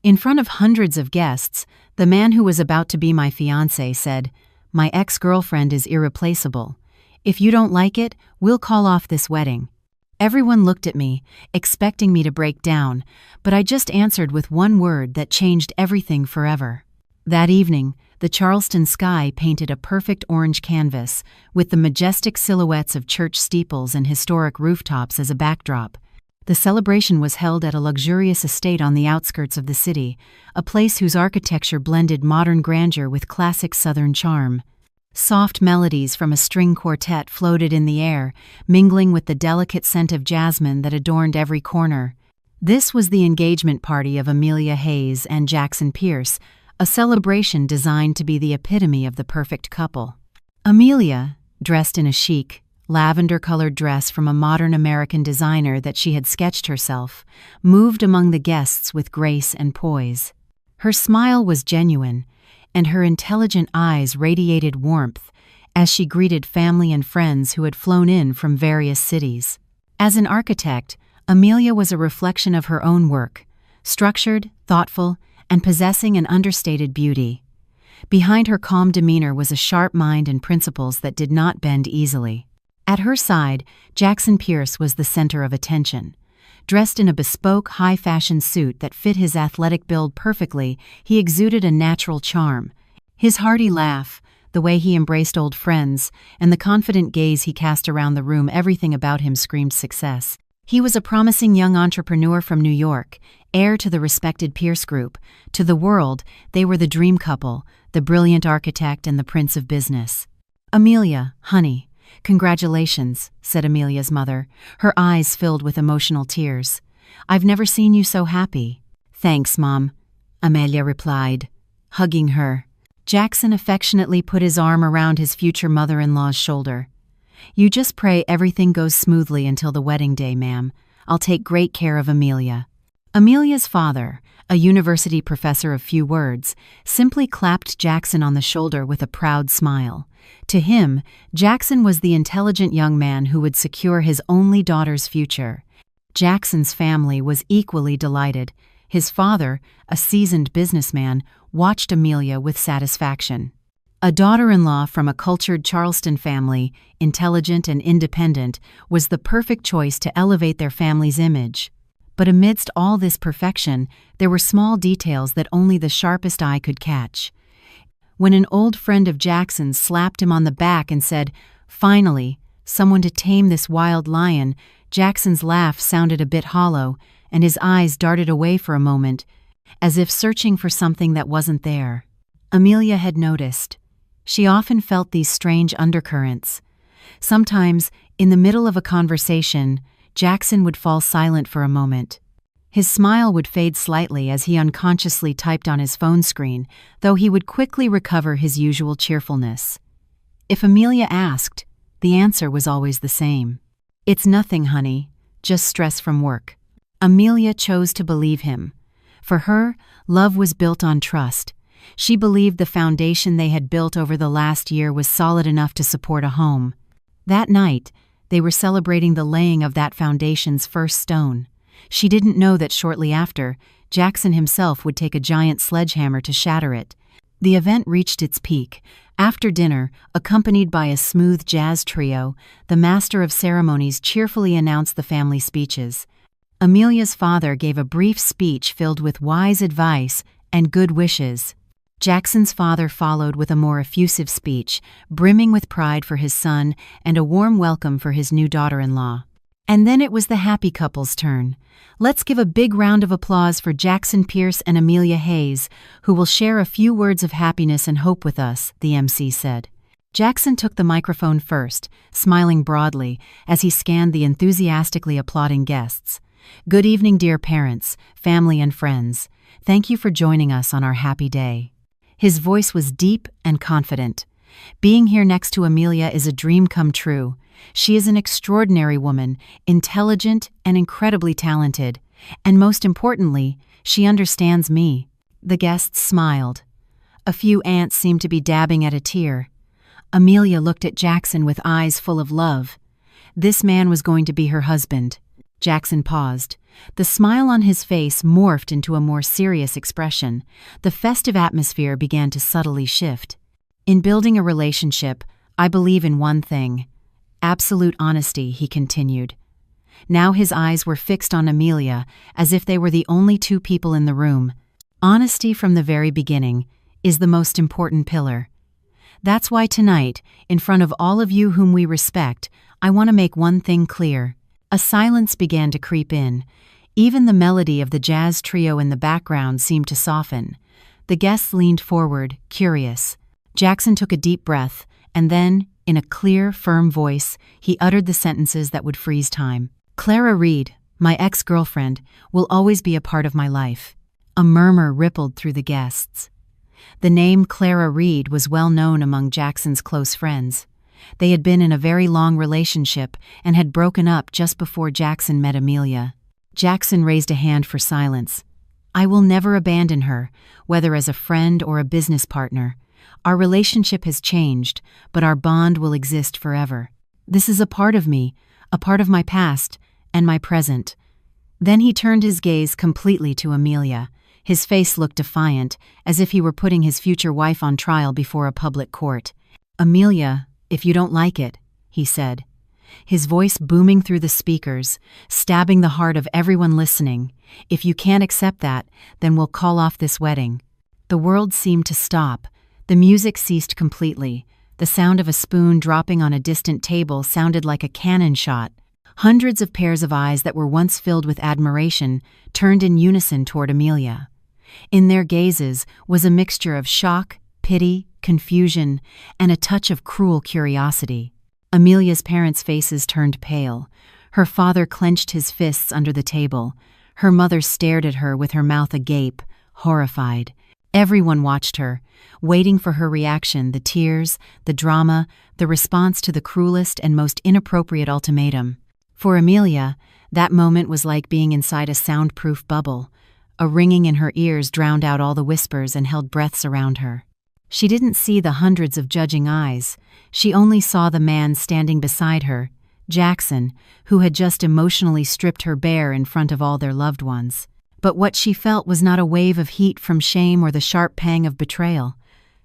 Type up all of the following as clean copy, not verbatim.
In front of hundreds of guests, the man who was about to be my fiancé said, "My ex-girlfriend is irreplaceable. If you don't like it, we'll call off this wedding." Everyone looked at me, expecting me to break down, but I just answered with one word that changed everything forever. That evening, the Charleston sky painted a perfect orange canvas, with the majestic silhouettes of church steeples and historic rooftops as a backdrop. The celebration was held at a luxurious estate on the outskirts of the city, a place whose architecture blended modern grandeur with classic Southern charm. Soft melodies from a string quartet floated in the air, mingling with the delicate scent of jasmine that adorned every corner. This was the engagement party of Amelia Hayes and Jackson Pierce, a celebration designed to be the epitome of the perfect couple. Amelia, dressed in a chic, lavender-colored dress from a modern American designer that she had sketched herself, moved among the guests with grace and poise. Her smile was genuine, and her intelligent eyes radiated warmth as she greeted family and friends who had flown in from various cities. As an architect, Amelia was a reflection of her own work, structured, thoughtful, and possessing an understated beauty. Behind her calm demeanor was a sharp mind and principles that did not bend easily. At her side, Jackson Pierce was the center of attention. Dressed in a bespoke, high-fashion suit that fit his athletic build perfectly, he exuded a natural charm. His hearty laugh, the way he embraced old friends, and the confident gaze he cast around the room, everything about him screamed success. He was a promising young entrepreneur from New York, heir to the respected Pierce Group. To the world, they were the dream couple, the brilliant architect and the prince of business. "Amelia, honey, congratulations," said Amelia's mother, her eyes filled with emotional tears. "I've never seen you so happy." "Thanks, Mom," Amelia replied, hugging her. Jackson affectionately put his arm around his future mother-in-law's shoulder. "You just pray everything goes smoothly until the wedding day, ma'am. I'll take great care of Amelia." Amelia's father, a university professor of few words, simply clapped Jackson on the shoulder with a proud smile. To him, Jackson was the intelligent young man who would secure his only daughter's future. Jackson's family was equally delighted. His father, a seasoned businessman, watched Amelia with satisfaction. A daughter-in-law from a cultured Charleston family, intelligent and independent, was the perfect choice to elevate their family's image. But amidst all this perfection, there were small details that only the sharpest eye could catch. When an old friend of Jackson's slapped him on the back and said, "Finally, someone to tame this wild lion," Jackson's laugh sounded a bit hollow, and his eyes darted away for a moment, as if searching for something that wasn't there. Amelia had noticed. She often felt these strange undercurrents. Sometimes, in the middle of a conversation, Jackson would fall silent for a moment. His smile would fade slightly as he unconsciously typed on his phone screen, though he would quickly recover his usual cheerfulness. If Amelia asked, the answer was always the same. "It's nothing, honey, just stress from work." Amelia chose to believe him. For her, love was built on trust. She believed the foundation they had built over the last year was solid enough to support a home. That night, they were celebrating the laying of that foundation's first stone. She didn't know that shortly after, Jackson himself would take a giant sledgehammer to shatter it. The event reached its peak. After dinner, accompanied by a smooth jazz trio, the master of ceremonies cheerfully announced the family speeches. Amelia's father gave a brief speech filled with wise advice and good wishes. Jackson's father followed with a more effusive speech, brimming with pride for his son and a warm welcome for his new daughter-in-law. And then it was the happy couple's turn. "Let's give a big round of applause for Jackson Pierce and Amelia Hayes, who will share a few words of happiness and hope with us," the MC said. Jackson took the microphone first, smiling broadly as he scanned the enthusiastically applauding guests. "Good evening, dear parents, family, and friends. Thank you for joining us on our happy day." His voice was deep and confident. "Being here next to Amelia is a dream come true. She is an extraordinary woman, intelligent and incredibly talented. And most importantly, she understands me." The guests smiled. A few aunts seemed to be dabbing at a tear. Amelia looked at Jackson with eyes full of love. This man was going to be her husband. Jackson paused. The smile on his face morphed into a more serious expression. The festive atmosphere began to subtly shift. In building a relationship, I believe in one thing: absolute honesty, he continued. Now his eyes were fixed on Amelia, as if they were the only two people in the room. Honesty from the very beginning is the most important pillar. That's why tonight, in front of all of you whom we respect, I want to make one thing clear. A silence began to creep in. Even the melody of the jazz trio in the background seemed to soften. The guests leaned forward, curious. Jackson took a deep breath, and then, in a clear, firm voice, he uttered the sentences that would freeze time. Clara Reed, my ex-girlfriend, will always be a part of my life. A murmur rippled through the guests. The name Clara Reed was well known among Jackson's close friends. They had been in a very long relationship and had broken up just before Jackson met Amelia. Jackson raised a hand for silence. I will never abandon her, whether as a friend or a business partner. Our relationship has changed, but our bond will exist forever. This is a part of me, a part of my past, and my present. Then he turned his gaze completely to Amelia. His face looked defiant, as if he were putting his future wife on trial before a public court. Amelia, if you don't like it, he said, his voice booming through the speakers, stabbing the heart of everyone listening. If you can't accept that, then we'll call off this wedding. The world seemed to stop. The music ceased completely. The sound of a spoon dropping on a distant table sounded like a cannon shot. Hundreds of pairs of eyes that were once filled with admiration turned in unison toward Amelia. In their gazes was a mixture of shock, pity, confusion, and a touch of cruel curiosity. Amelia's parents' faces turned pale. Her father clenched his fists under the table. Her mother stared at her with her mouth agape, horrified. Everyone watched her, waiting for her reaction, the tears, the drama, the response to the cruelest and most inappropriate ultimatum. For Amelia, that moment was like being inside a soundproof bubble. A ringing in her ears drowned out all the whispers and held breaths around her. She didn't see the hundreds of judging eyes. She only saw the man standing beside her, Jackson, who had just emotionally stripped her bare in front of all their loved ones. But what she felt was not a wave of heat from shame or the sharp pang of betrayal.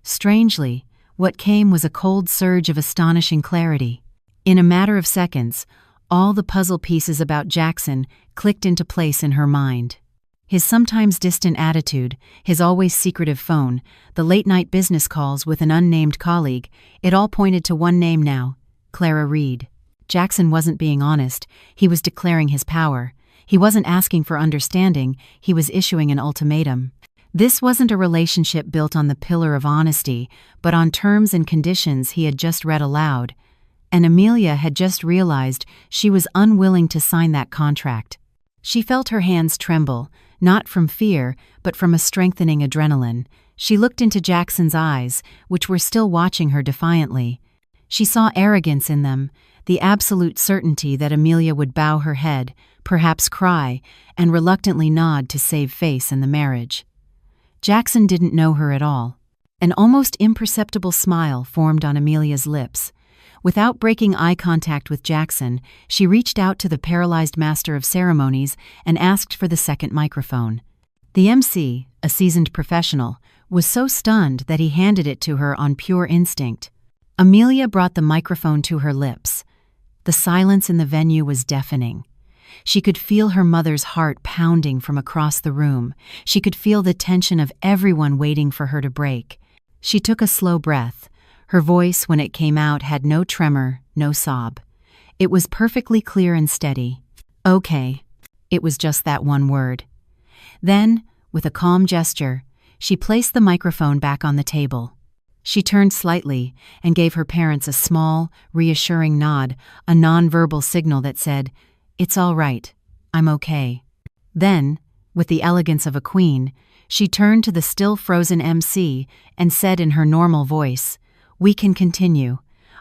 Strangely, what came was a cold surge of astonishing clarity. In a matter of seconds, all the puzzle pieces about Jackson clicked into place in her mind. His sometimes distant attitude, his always secretive phone, the late-night business calls with an unnamed colleague, it all pointed to one name now: Clara Reed. Jackson wasn't being honest, he was declaring his power. He wasn't asking for understanding, he was issuing an ultimatum. This wasn't a relationship built on the pillar of honesty, but on terms and conditions he had just read aloud. And Amelia had just realized she was unwilling to sign that contract. She felt her hands tremble, not from fear, but from a strengthening adrenaline. She looked into Jackson's eyes, which were still watching her defiantly. She saw arrogance in them, the absolute certainty that Amelia would bow her head, perhaps cry, and reluctantly nod to save face in the marriage. Jackson didn't know her at all. An almost imperceptible smile formed on Amelia's lips. Without breaking eye contact with Jackson, she reached out to the paralyzed master of ceremonies and asked for the second microphone. The MC, a seasoned professional, was so stunned that he handed it to her on pure instinct. Amelia brought the microphone to her lips. The silence in the venue was deafening. She could feel her mother's heart pounding from across the room. She could feel the tension of everyone waiting for her to break. She took a slow breath. Her voice, when it came out, had no tremor, no sob. It was perfectly clear and steady. Okay. It was just that one word. Then, with a calm gesture, she placed the microphone back on the table. She turned slightly and gave her parents a small, reassuring nod, a nonverbal signal that said, "It's all right. I'm okay." Then, with the elegance of a queen, she turned to the still frozen MC and said in her normal voice, "We can continue.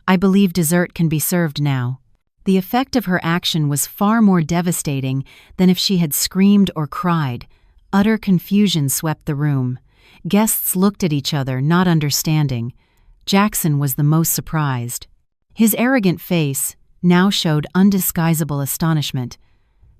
I believe dessert can be served now." The effect of her action was far more devastating than if she had screamed or cried. Utter confusion swept the room. Guests looked at each other, not understanding. Jackson was the most surprised. His arrogant face now showed undisguisable astonishment.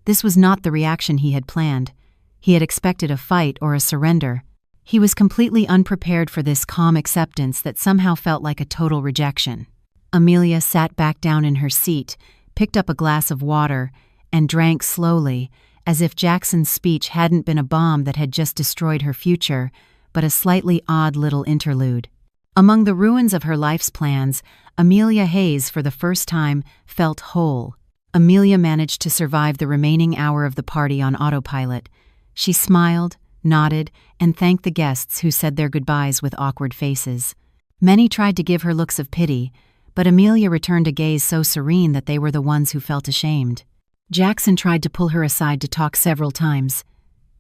This was not the reaction he had planned. He had expected a fight or a surrender. He was completely unprepared for this calm acceptance that somehow felt like a total rejection. Amelia sat back down in her seat, picked up a glass of water, and drank slowly, as if Jackson's speech hadn't been a bomb that had just destroyed her future, but a slightly odd little interlude. Among the ruins of her life's plans, Amelia Hayes, for the first time, felt whole. Amelia managed to survive the remaining hour of the party on autopilot. She smiled, nodded, and thanked the guests who said their goodbyes with awkward faces. Many tried to give her looks of pity, but Amelia returned a gaze so serene that they were the ones who felt ashamed. Jackson tried to pull her aside to talk several times.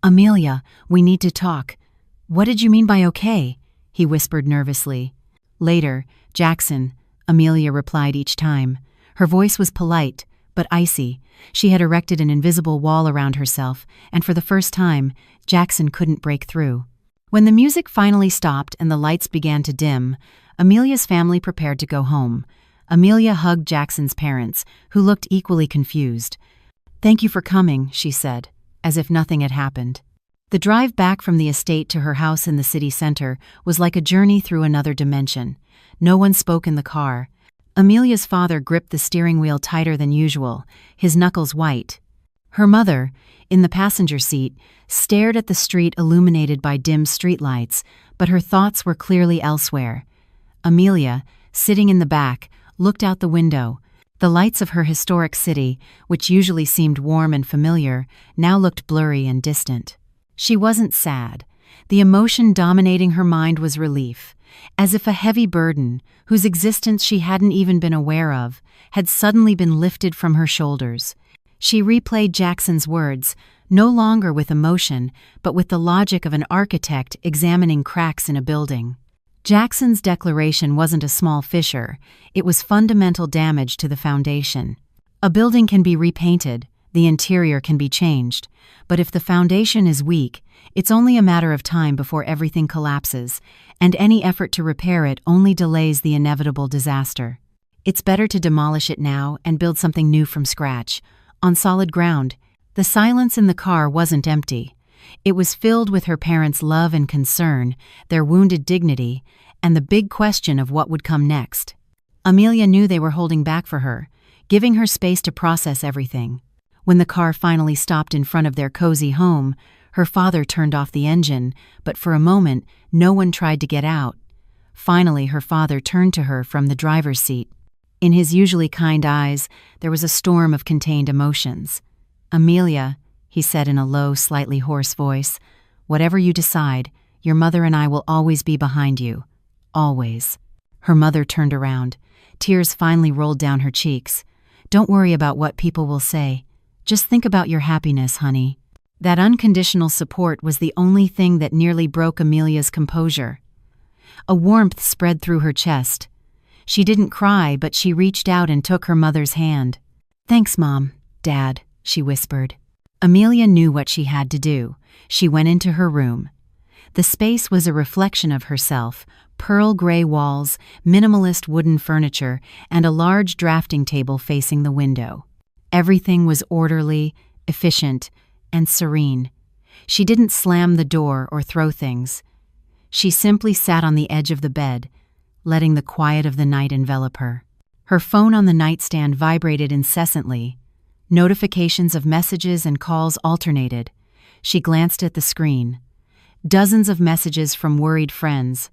"Amelia, we need to talk." "What did you mean by okay?" he whispered nervously. "Later, Jackson," Amelia replied each time. Her voice was polite, but icy. She had erected an invisible wall around herself, and for the first time, Jackson couldn't break through. When the music finally stopped and the lights began to dim, Amelia's family prepared to go home. Amelia hugged Jackson's parents, who looked equally confused. "Thank you for coming," she said, as if nothing had happened. The drive back from the estate to her house in the city center was like a journey through another dimension. No one spoke in the car. Amelia's father gripped the steering wheel tighter than usual, his knuckles white. Her mother, in the passenger seat, stared at the street illuminated by dim streetlights, but her thoughts were clearly elsewhere. Amelia, sitting in the back, looked out the window. The lights of her historic city, which usually seemed warm and familiar, now looked blurry and distant. She wasn't sad. The emotion dominating her mind was relief, as if a heavy burden, whose existence she hadn't even been aware of, had suddenly been lifted from her shoulders. She replayed Jackson's words, no longer with emotion, but with the logic of an architect examining cracks in a building. Jackson's declaration wasn't a small fissure, it was fundamental damage to the foundation. A building can be repainted, the interior can be changed, but if the foundation is weak, it's only a matter of time before everything collapses, and any effort to repair it only delays the inevitable disaster. It's better to demolish it now and build something new from scratch, on solid ground. The silence in the car wasn't empty. It was filled with her parents' love and concern, their wounded dignity, and the big question of what would come next. Amelia knew they were holding back for her, giving her space to process everything. When the car finally stopped in front of their cozy home, her father turned off the engine, but for a moment, no one tried to get out. Finally, her father turned to her from the driver's seat. In his usually kind eyes, there was a storm of contained emotions. "Amelia," he said in a low, slightly hoarse voice, "whatever you decide, your mother and I will always be behind you. Always." Her mother turned around. Tears finally rolled down her cheeks. "Don't worry about what people will say. Just think about your happiness, honey." That unconditional support was the only thing that nearly broke Amelia's composure. A warmth spread through her chest. She didn't cry, but she reached out and took her mother's hand. "Thanks, Mom, Dad," she whispered. Amelia knew what she had to do. She went into her room. The space was a reflection of herself, pearl gray walls, minimalist wooden furniture, and a large drafting table facing the window. Everything was orderly, efficient, and serene. She didn't slam the door or throw things. She simply sat on the edge of the bed, letting the quiet of the night envelop her. Her phone on the nightstand vibrated incessantly. Notifications of messages and calls alternated. She glanced at the screen. Dozens of messages from worried friends.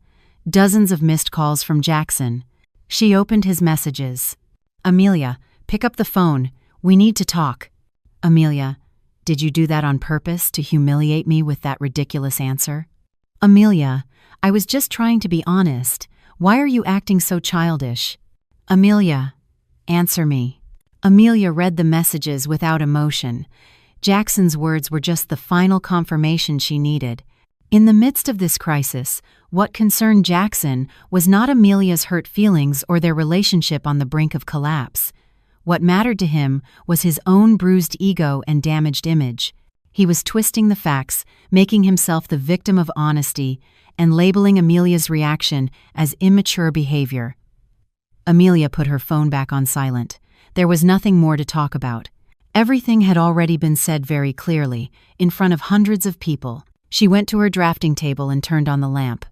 Dozens of missed calls from Jackson. She opened his messages. "Amelia, pick up the phone. We need to talk." "Amelia, did you do that on purpose to humiliate me with that ridiculous answer?" "Amelia, I was just trying to be honest. Why are you acting so childish?" "Amelia, answer me." Amelia read the messages without emotion. Jackson's words were just the final confirmation she needed. In the midst of this crisis, what concerned Jackson was not Amelia's hurt feelings or their relationship on the brink of collapse. What mattered to him was his own bruised ego and damaged image. He was twisting the facts, making himself the victim of honesty, and labeling Amelia's reaction as immature behavior. Amelia put her phone back on silent. There was nothing more to talk about. Everything had already been said very clearly, in front of hundreds of people. She went to her drafting table and turned on the lamp.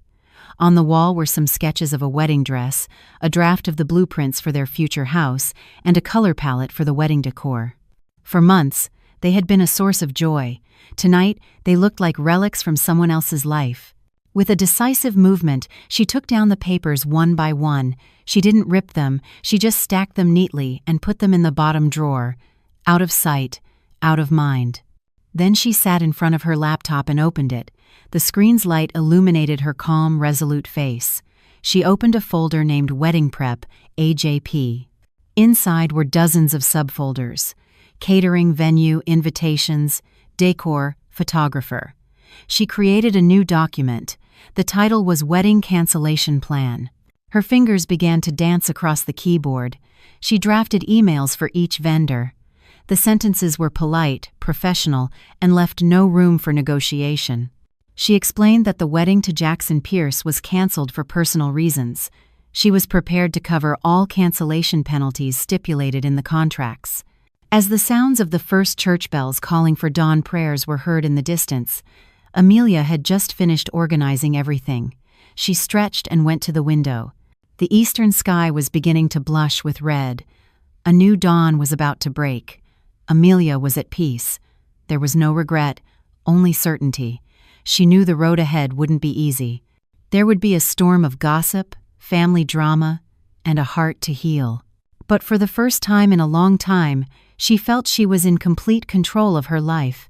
On the wall were some sketches of a wedding dress, a draft of the blueprints for their future house, and a color palette for the wedding decor. For months, they had been a source of joy. Tonight, they looked like relics from someone else's life. With a decisive movement, she took down the papers one by one. She didn't rip them, she just stacked them neatly and put them in the bottom drawer. Out of sight, out of mind. Then she sat in front of her laptop and opened it. The screen's light illuminated her calm, resolute face. She opened a folder named Wedding Prep, AJP. Inside were dozens of subfolders: catering, venue, invitations, decor, photographer. She created a new document. The title was Wedding Cancellation Plan. Her fingers began to dance across the keyboard. She drafted emails for each vendor. The sentences were polite, professional, and left no room for negotiation. She explained that the wedding to Jackson Pierce was canceled for personal reasons. She was prepared to cover all cancellation penalties stipulated in the contracts. As the sounds of the first church bells calling for dawn prayers were heard in the distance, Amelia had just finished organizing everything. She stretched and went to the window. The eastern sky was beginning to blush with red. A new dawn was about to break. Amelia was at peace. There was no regret, only certainty. She knew the road ahead wouldn't be easy. There would be a storm of gossip, family drama, and a heart to heal. But for the first time in a long time, she felt she was in complete control of her life.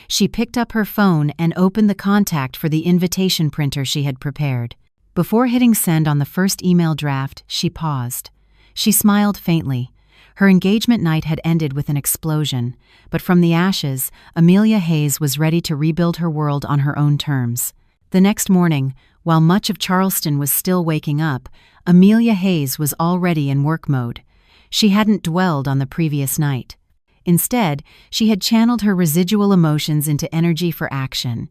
She picked up her phone and opened the contact for the invitation printer she had prepared. Before hitting send on the first email draft, she paused. She smiled faintly. Her engagement night had ended with an explosion, but from the ashes, Amelia Hayes was ready to rebuild her world on her own terms. The next morning, while much of Charleston was still waking up, Amelia Hayes was already in work mode. She hadn't dwelled on the previous night. Instead, she had channeled her residual emotions into energy for action.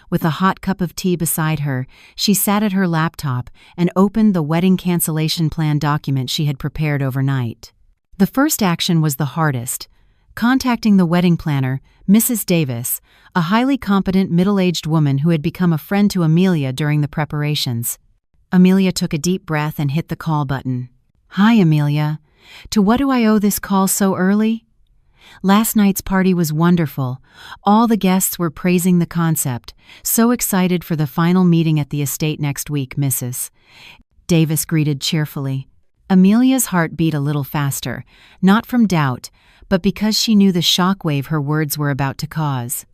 With a hot cup of tea beside her, she sat at her laptop and opened the wedding cancellation plan document she had prepared overnight. The first action was the hardest: contacting the wedding planner, Mrs. Davis, a highly competent middle-aged woman who had become a friend to Amelia during the preparations. Amelia took a deep breath and hit the call button. "Hi, Amelia. To what do I owe this call so early? Last night's party was wonderful. All the guests were praising the concept. So excited for the final meeting at the estate next week, Mrs. Davis greeted cheerfully. Amelia's heart beat a little faster, not from doubt, but because she knew the shockwave her words were about to cause.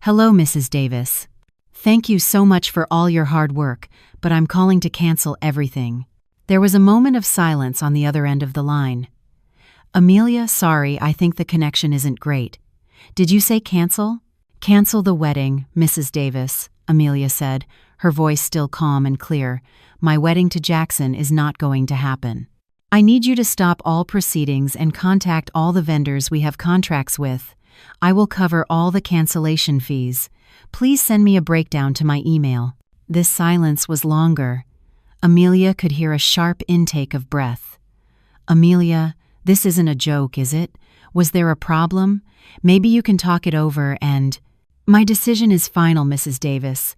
"Hello, Mrs. Davis. Thank you so much for all your hard work, but I'm calling to cancel everything." There was a moment of silence on the other end of the line. "Amelia, sorry, I think the connection isn't great. Did you say cancel?" "Cancel the wedding, Mrs. Davis," Amelia said, her voice still calm and clear. "My wedding to Jackson is not going to happen. I need you to stop all proceedings and contact all the vendors we have contracts with. I will cover all the cancellation fees. Please send me a breakdown to my email." This silence was longer. Amelia could hear a sharp intake of breath. "Amelia, this isn't a joke, is it? Was there a problem? Maybe you can talk it over and—" "My decision is final, Mrs. Davis."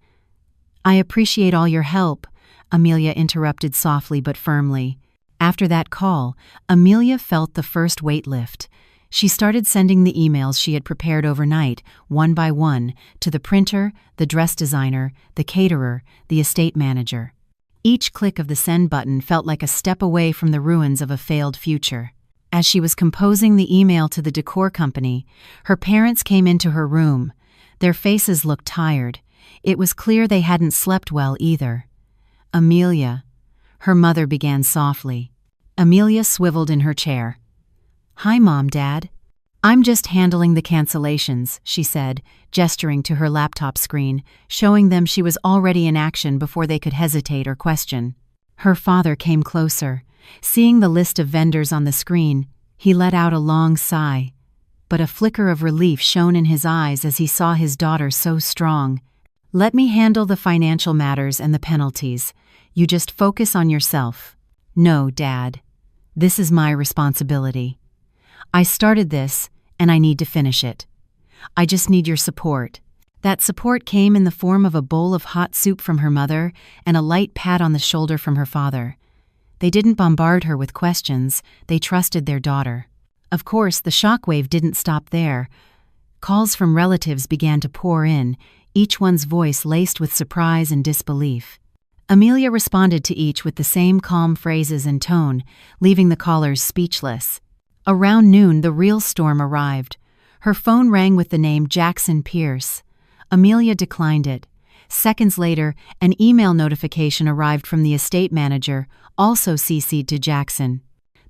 "I appreciate all your help," Amelia interrupted softly but firmly. After that call, Amelia felt the first weight lift. She started sending the emails she had prepared overnight, one by one, to the printer, the dress designer, the caterer, the estate manager. Each click of the send button felt like a step away from the ruins of a failed future. As she was composing the email to the decor company, her parents came into her room. Their faces looked tired. It was clear they hadn't slept well either. "Amelia," her mother began softly. Amelia swiveled in her chair. "Hi, Mom, Dad. I'm just handling the cancellations," she said, gesturing to her laptop screen, showing them she was already in action before they could hesitate or question. Her father came closer. Seeing the list of vendors on the screen, he let out a long sigh. But a flicker of relief shone in his eyes as he saw his daughter so strong. "Let me handle the financial matters and the penalties. You just focus on yourself." "No, Dad. This is my responsibility. I started this, and I need to finish it. I just need your support." That support came in the form of a bowl of hot soup from her mother and a light pat on the shoulder from her father. They didn't bombard her with questions, they trusted their daughter. Of course, the shockwave didn't stop there. Calls from relatives began to pour in, each one's voice laced with surprise and disbelief. Amelia responded to each with the same calm phrases and tone, leaving the callers speechless. Around noon, the real storm arrived. Her phone rang with the name Jackson Pierce. Amelia declined it. Seconds later, an email notification arrived from the estate manager, also CC'd to Jackson.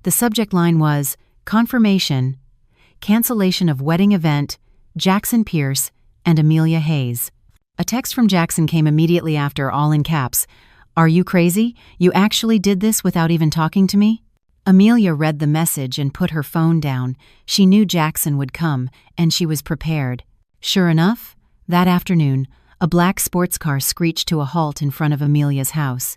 The subject line was, "Confirmation, cancellation of wedding event, Jackson Pierce and Amelia Hayes." A text from Jackson came immediately after, all in caps. "Are you crazy? You actually did this without even talking to me?" Amelia read the message and put her phone down. She knew Jackson would come, and she was prepared. Sure enough, that afternoon, a black sports car screeched to a halt in front of Amelia's house.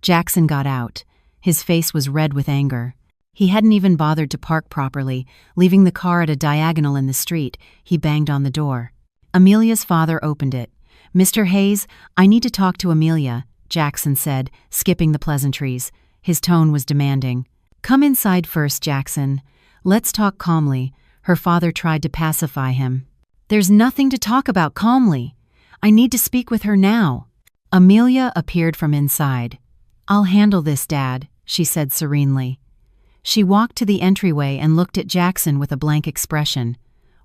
Jackson got out. His face was red with anger. He hadn't even bothered to park properly. Leaving the car at a diagonal in the street, he banged on the door. Amelia's father opened it. "Mr. Hayes, I need to talk to Amelia," Jackson said, skipping the pleasantries. His tone was demanding. "Come inside first, Jackson. Let's talk calmly." Her father tried to pacify him. "There's nothing to talk about calmly. I need to speak with her now." Amelia appeared from inside. "I'll handle this, Dad," she said serenely. She walked to the entryway and looked at Jackson with a blank expression.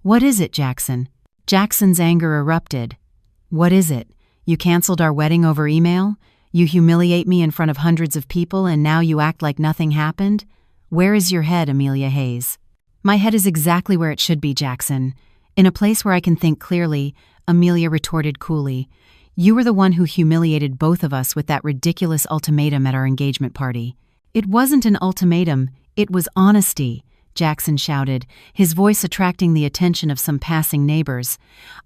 "What is it, Jackson?" Jackson's anger erupted. "What is it? You canceled our wedding over email? You humiliate me in front of hundreds of people and now you act like nothing happened? Where is your head, Amelia Hayes?" "My head is exactly where it should be, Jackson. In a place where I can think clearly," Amelia retorted coolly. "You were the one who humiliated both of us with that ridiculous ultimatum at our engagement party." "It wasn't an ultimatum, it was honesty," Jackson shouted, his voice attracting the attention of some passing neighbors.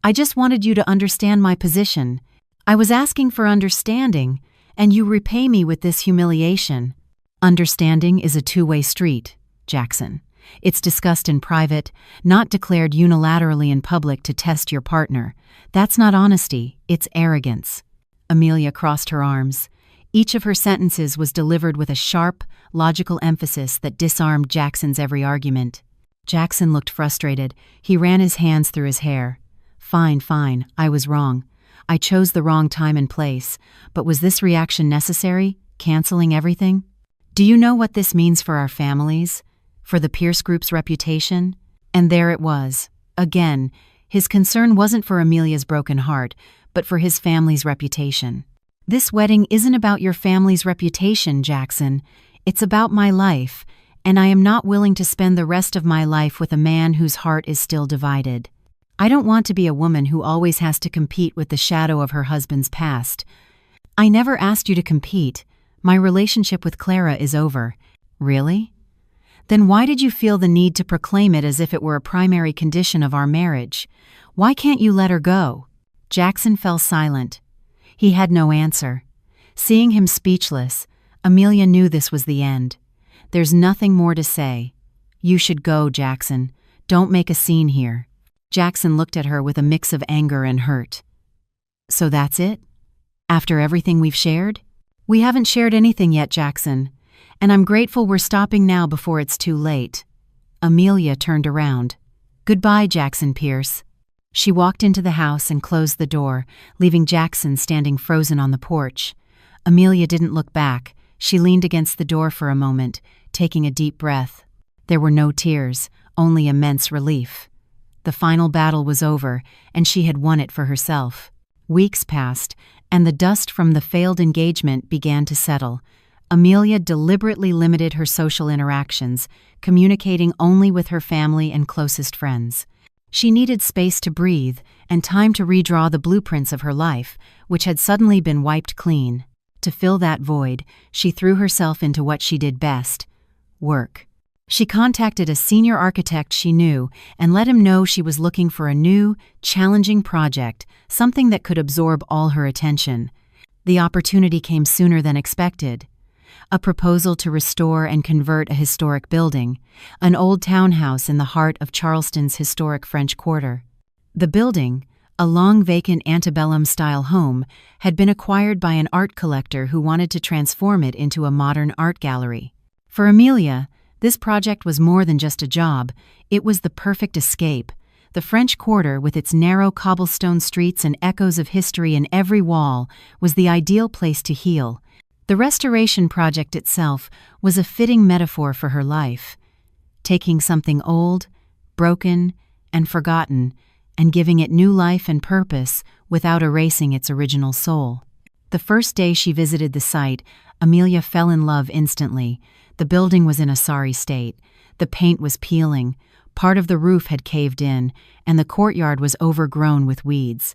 "I just wanted you to understand my position. I was asking for understanding, and you repay me with this humiliation." "Understanding is a two-way street, Jackson. It's discussed in private, not declared unilaterally in public to test your partner. That's not honesty, it's arrogance." Amelia crossed her arms. Each of her sentences was delivered with a sharp, logical emphasis that disarmed Jackson's every argument. Jackson looked frustrated. He ran his hands through his hair. Fine, I was wrong. I chose the wrong time and place. But was this reaction necessary? Canceling everything? Do you know what this means for our families? For the Pierce Group's reputation?" And there it was. Again, his concern wasn't for Amelia's broken heart, but for his family's reputation. "This wedding isn't about your family's reputation, Jackson. It's about my life, and I am not willing to spend the rest of my life with a man whose heart is still divided. I don't want to be a woman who always has to compete with the shadow of her husband's past. I never asked you to compete. My relationship with Clara is over." "Really? Then why did you feel the need to proclaim it as if it were a primary condition of our marriage? Why can't you let her go?" Jackson fell silent. He had no answer. Seeing him speechless, Amelia knew this was the end. "There's nothing more to say. You should go, Jackson. Don't make a scene here." Jackson looked at her with a mix of anger and hurt. "So that's it? After everything we've shared?" "We haven't shared anything yet, Jackson. And I'm grateful we're stopping now before it's too late." Amelia turned around. "Goodbye, Jackson Pierce." She walked into the house and closed the door, leaving Jackson standing frozen on the porch. Amelia didn't look back. She leaned against the door for a moment, taking a deep breath. There were no tears, only immense relief. The final battle was over, and she had won it for herself. Weeks passed, and the dust from the failed engagement began to settle. Amelia deliberately limited her social interactions, communicating only with her family and closest friends. She needed space to breathe and time to redraw the blueprints of her life, which had suddenly been wiped clean. To fill that void, she threw herself into what she did best: work. She contacted a senior architect she knew and let him know she was looking for a new, challenging project, something that could absorb all her attention. The opportunity came sooner than expected. a proposal to restore and convert a historic building, an old townhouse in the heart of Charleston's historic French Quarter. The building, a long vacant antebellum-style home, had been acquired by an art collector who wanted to transform it into a modern art gallery. For Amelia, this project was more than just a job, it was the perfect escape. The French Quarter, with its narrow cobblestone streets and echoes of history in every wall, was the ideal place to heal. The restoration project itself was a fitting metaphor for her life, taking something old, broken, and forgotten, and giving it new life and purpose without erasing its original soul. The first day she visited the site, Amelia fell in love instantly. The building was in a sorry state. The paint was peeling, part of the roof had caved in, and the courtyard was overgrown with weeds.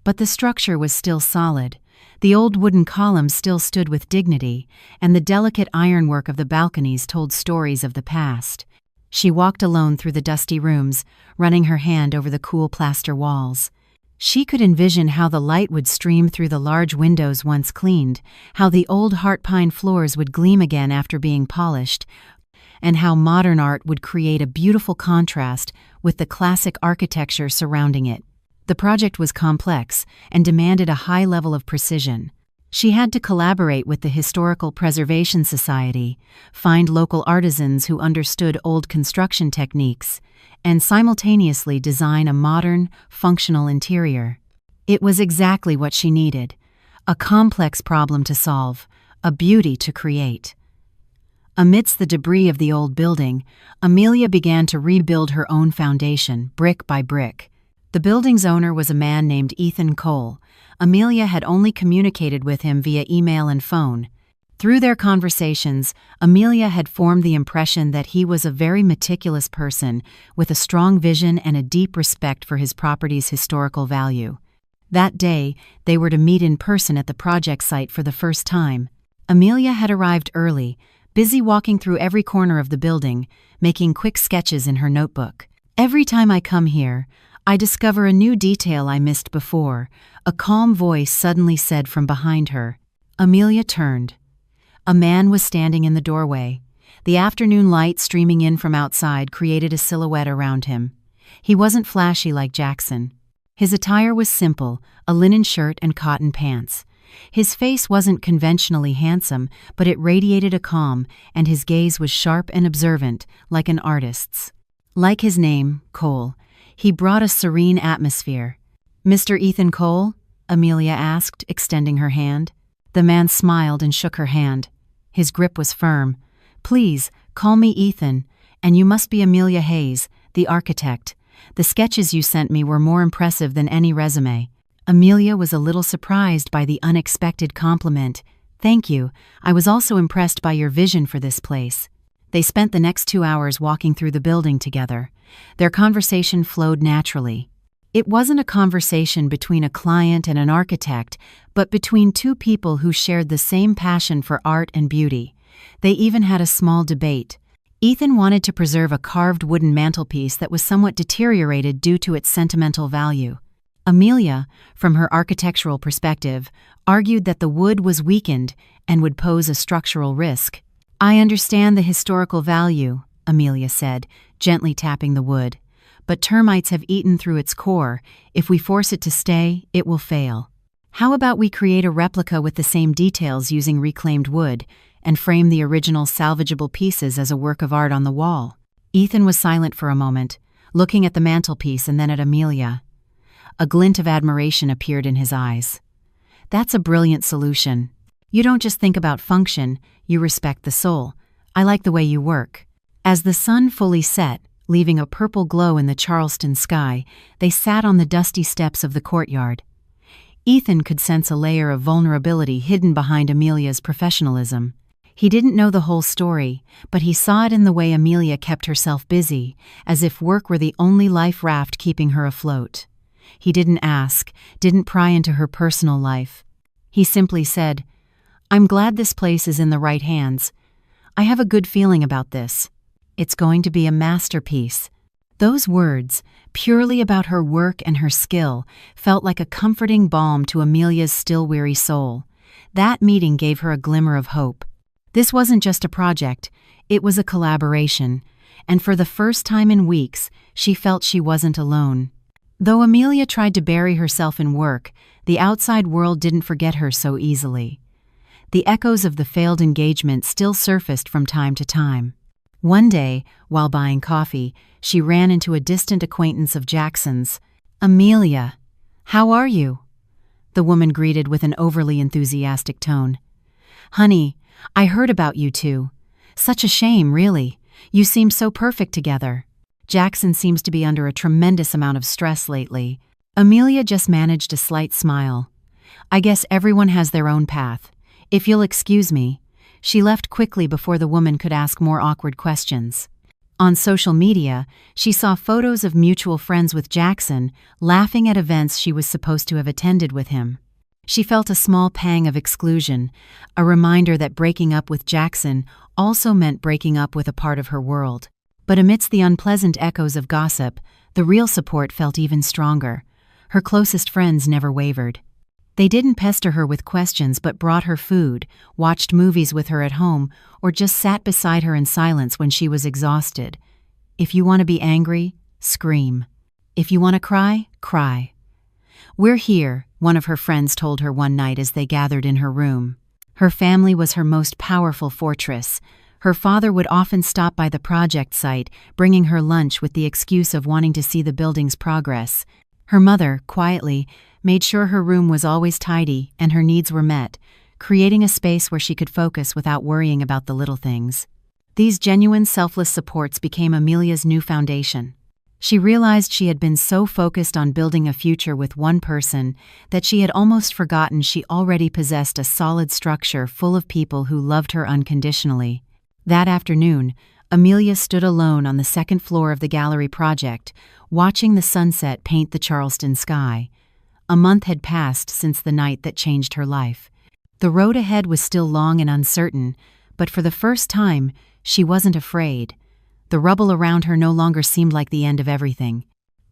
But the structure was still solid. The old wooden columns still stood with dignity, and the delicate ironwork of the balconies told stories of the past. She walked alone through the dusty rooms, running her hand over the cool plaster walls. She could envision how the light would stream through the large windows once cleaned, how the old heart pine floors would gleam again after being polished, and how modern art would create a beautiful contrast with the classic architecture surrounding it. The project was complex and demanded a high level of precision. She had to collaborate with the Historical Preservation Society, find local artisans who understood old construction techniques, and simultaneously design a modern, functional interior. It was exactly what she needed: a complex problem to solve, a beauty to create. Amidst the debris of the old building, Amelia began to rebuild her own foundation, brick by brick. The building's owner was a man named Ethan Cole. Amelia had only communicated with him via email and phone. Through their conversations, Amelia had formed the impression that he was a very meticulous person with a strong vision and a deep respect for his property's historical value. That day, they were to meet in person at the project site for the first time. Amelia had arrived early, busy walking through every corner of the building, making quick sketches in her notebook. "Every time I come here, I discover a new detail I missed before," a calm voice suddenly said from behind her. Amelia turned. A man was standing in the doorway. The afternoon light streaming in from outside created a silhouette around him. He wasn't flashy like Jackson. His attire was simple, a linen shirt and cotton pants. His face wasn't conventionally handsome, but it radiated a calm, and his gaze was sharp and observant, like an artist's. Like his name, Cole, he brought a serene atmosphere. "Mr. Ethan Cole?" Amelia asked, extending her hand. The man smiled and shook her hand. His grip was firm. "Please, call me Ethan, and you must be Amelia Hayes, the architect. The sketches you sent me were more impressive than any resume." Amelia was a little surprised by the unexpected compliment. "Thank you. I was also impressed by your vision for this place." They spent the next 2 hours walking through the building together. Their conversation flowed naturally. It wasn't a conversation between a client and an architect, but between two people who shared the same passion for art and beauty. They even had a small debate. Ethan wanted to preserve a carved wooden mantelpiece that was somewhat deteriorated due to its sentimental value. Amelia, from her architectural perspective, argued that the wood was weakened and would pose a structural risk. "I understand the historical value," Amelia said, gently tapping the wood. "But termites have eaten through its core. If we force it to stay, it will fail. How about we create a replica with the same details using reclaimed wood, and frame the original salvageable pieces as a work of art on the wall?" Ethan was silent for a moment, looking at the mantelpiece and then at Amelia. A glint of admiration appeared in his eyes. "That's a brilliant solution. You don't just think about function, you respect the soul. I like the way you work." As the sun fully set, leaving a purple glow in the Charleston sky, they sat on the dusty steps of the courtyard. Ethan could sense a layer of vulnerability hidden behind Amelia's professionalism. He didn't know the whole story, but he saw it in the way Amelia kept herself busy, as if work were the only life raft keeping her afloat. He didn't ask, didn't pry into her personal life. He simply said, "I'm glad this place is in the right hands. I have a good feeling about this. It's going to be a masterpiece." Those words, purely about her work and her skill, felt like a comforting balm to Amelia's still weary soul. That meeting gave her a glimmer of hope. This wasn't just a project, it was a collaboration, and for the first time in weeks, she felt she wasn't alone. Though Amelia tried to bury herself in work, the outside world didn't forget her so easily. The echoes of the failed engagement still surfaced from time to time. One day, while buying coffee, she ran into a distant acquaintance of Jackson's. "Amelia, how are you?" the woman greeted with an overly enthusiastic tone. "Honey, I heard about you two. Such a shame, really. You seem so perfect together." Jackson seems to be under a tremendous amount of stress lately. Amelia just managed a slight smile. "I guess everyone has their own path. If you'll excuse me." She left quickly before the woman could ask more awkward questions. On social media, she saw photos of mutual friends with Jackson, laughing at events she was supposed to have attended with him. She felt a small pang of exclusion, a reminder that breaking up with Jackson also meant breaking up with a part of her world. But amidst the unpleasant echoes of gossip, the real support felt even stronger. Her closest friends never wavered. They didn't pester her with questions but brought her food, watched movies with her at home, or just sat beside her in silence when she was exhausted. If you want to be angry, scream. If you want to cry, cry. "We're here," one of her friends told her one night as they gathered in her room. Her family was her most powerful fortress. Her father would often stop by the project site, bringing her lunch with the excuse of wanting to see the building's progress. Her mother, quietly, made sure her room was always tidy and her needs were met, creating a space where she could focus without worrying about the little things. These genuine, selfless supports became Amelia's new foundation. She realized she had been so focused on building a future with one person that she had almost forgotten she already possessed a solid structure full of people who loved her unconditionally. That afternoon, Amelia stood alone on the second floor of the gallery project, watching the sunset paint the Charleston sky. A month had passed since the night that changed her life. The road ahead was still long and uncertain, but for the first time, she wasn't afraid. The rubble around her no longer seemed like the end of everything.